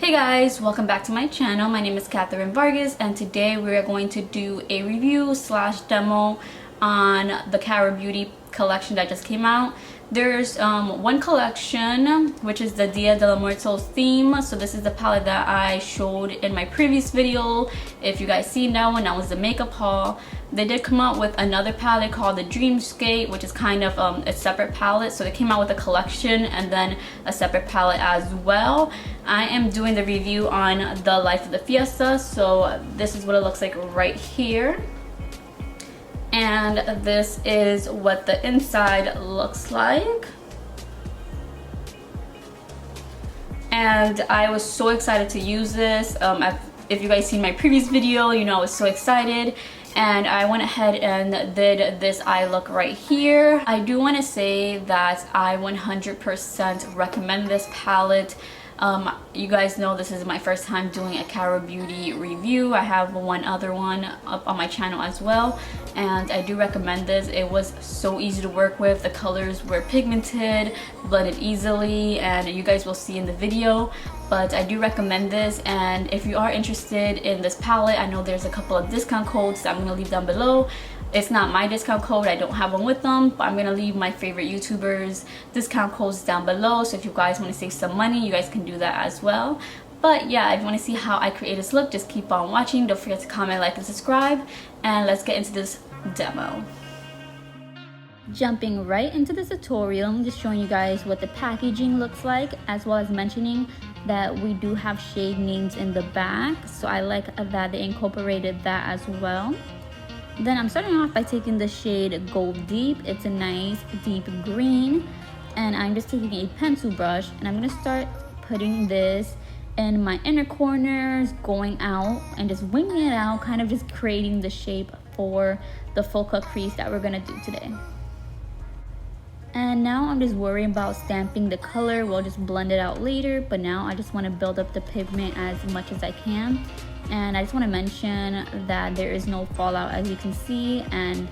Hey guys, welcome back to my channel. My name is Katherine Vargas and today we are going to do a review slash demo on the Cara Beauty collection that just came out. There's one collection which is the Dia de los Muertos theme. So this is the palette that I showed in my previous video. If you guys seen that one, that was the makeup haul. They did come out with another palette called the Dreamscape, which is kind of a separate palette. So they came out with a collection and then a separate palette as well. I am doing the review on the Life of the Fiesta. So this is what it looks like right here. And this is what the inside looks like. And I was so excited to use this. If you guys seen my previous video, you know I was so excited. And I went ahead and did this eye look right here. I do want to say that I 100% recommend this palette. You guys know this is my first time doing a Cara Beauty review. I have one other one up on my channel as well, and I do recommend this. It was so easy to work with. The colors were pigmented, blended easily, and you guys will see in the video. But I do recommend this, and if you are interested in this palette, I know there's a couple of discount codes that I'm going to leave down below. It's not my discount code, I don't have one with them, but I'm going to leave my favorite YouTubers discount codes down below. So if you guys want to save some money, you guys can do that as well. But yeah, if you want to see how I create this look, just keep on watching. Don't forget to comment, like, and subscribe. And let's get into this demo. Jumping right into the tutorial, I'm just showing you guys what the packaging looks like, as well as mentioning that we do have shade names in the back. So I like that they incorporated that as well. Then I'm starting off by taking the shade Gold Deep. It's a nice deep green, and I'm just taking a pencil brush and I'm going to start putting this in my inner corners, going out and just winging it out, kind of just creating the shape for the full cut crease that we're going to do today. And now I'm just worrying about stamping the color. We'll just blend it out later, but now I just want to build up the pigment as much as I can. And I just want to mention that there is no fallout, as you can see, and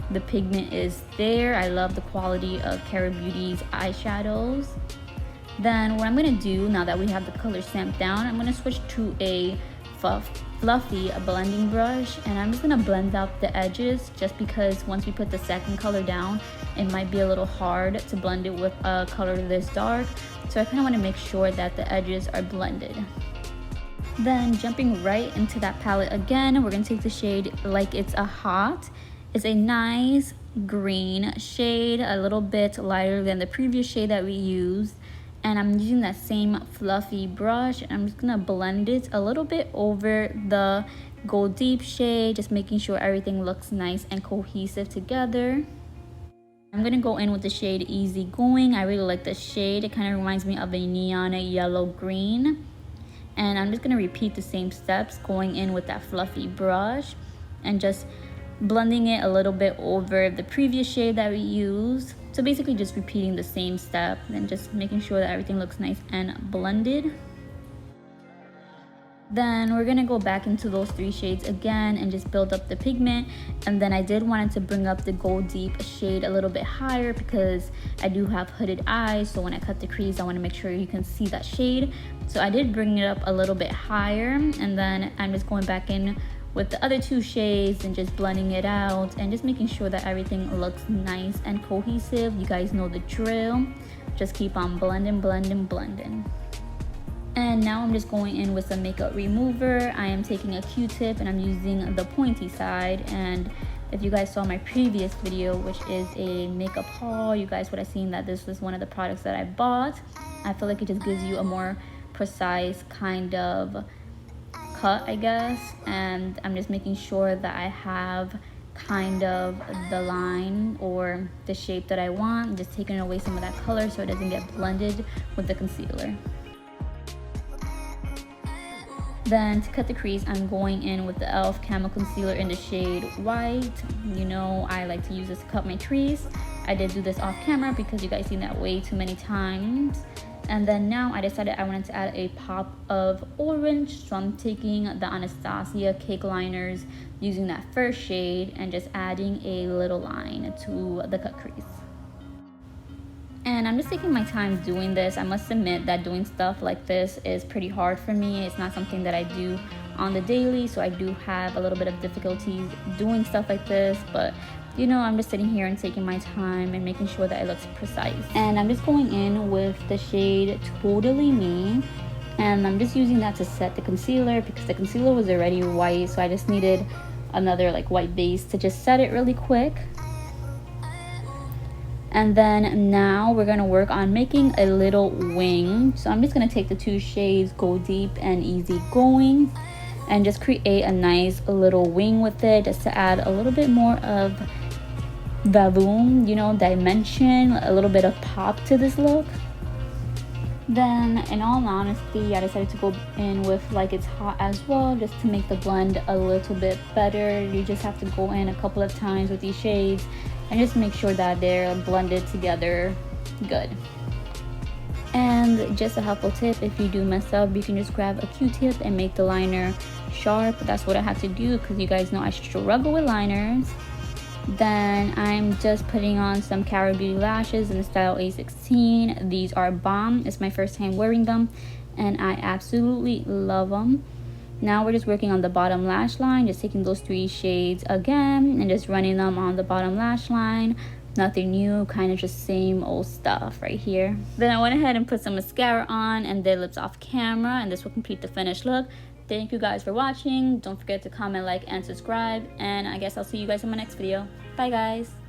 the pigment is there. I love the quality of Cara Beauty's eyeshadows. Then what I'm going to do, now that we have the color stamped down, I'm going to switch to a fluffy blending brush, and I'm just going to blend out the edges, just because once we put the second color down, it might be a little hard to blend it with a color this dark. So I kind of want to make sure that the edges are blended. Then jumping right into that palette again, we're going to take the shade Like It's a Hot. It's a nice green shade, a little bit lighter than the previous shade that we used. And I'm using that same fluffy brush, and I'm just going to blend it a little bit over the Gold Deep shade, just making sure everything looks nice and cohesive together. I'm going to go in with the shade Easy Going. I really like this shade. It kind of reminds me of a neon yellow green. And I'm just going to repeat the same steps, going in with that fluffy brush and just blending it a little bit over the previous shade that we used. So basically just repeating the same step and just making sure that everything looks nice and blended. Then we're going to go back into those three shades again and just build up the pigment. And then I did want to bring up the Gold Deep shade a little bit higher because I do have hooded eyes. So when I cut the crease, I want to make sure you can see that shade. So I did bring it up a little bit higher, and then I'm just going back in with the other two shades and just blending it out and just making sure that everything looks nice and cohesive. You guys know the drill. Just keep on blending, blending, blending. And now I'm just going in with some makeup remover. I am taking a Q-tip and I'm using the pointy side. And if you guys saw my previous video, which is a makeup haul, you guys would have seen that this was one of the products that I bought. I feel like it just gives you a more precise kind of cut, I guess. And I'm just making sure that I have kind of the line or the shape that I want. I'm just taking away some of that color so it doesn't get blended with the concealer. Then to cut the crease, I'm going in with the e.l.f. Camo Concealer in the shade White. You know I like to use this to cut my crease. I did do this off camera because you guys seen that way too many times. And then now I decided I wanted to add a pop of orange. So I'm taking the Anastasia Cake Liners using that first shade and just adding a little line to the cut crease. And I'm just taking my time doing this. I must admit that doing stuff like this is pretty hard for me. It's not something that I do on the daily, so I do have a little bit of difficulties doing stuff like this, but you know, I'm just sitting here and taking my time and making sure that it looks precise. And I'm just going in with the shade Totally Me, and I'm just using that to set the concealer because the concealer was already white, so I just needed another like white base to just set it really quick. And then now we're gonna work on making a little wing. So I'm just gonna take the two shades Go Deep and Easy Going and just create a nice little wing with it, just to add a little bit more of volume, you know, dimension, a little bit of pop to this look. Then in all honesty, I decided to go in with Like It's Hot as well, just to make the blend a little bit better. You just have to go in a couple of times with these shades and just make sure that they're blended together good. And just a helpful tip, if you do mess up, you can just grab a Q-tip and make the liner sharp. That's what I had to do because you guys know I struggle with liners. Then I'm just putting on some Cara Beauty lashes in the style A16. These are bomb. It's my first time wearing them and I absolutely love them. Now we're just working on the bottom lash line, just taking those three shades again and just running them on the bottom lash line. Nothing new, kind of just same old stuff right here. Then I went ahead and put some mascara on and did lips off camera, and this will complete the finished look. Thank you guys for watching. Don't forget to comment, like, and subscribe, and I guess I'll see you guys in my next video. Bye guys.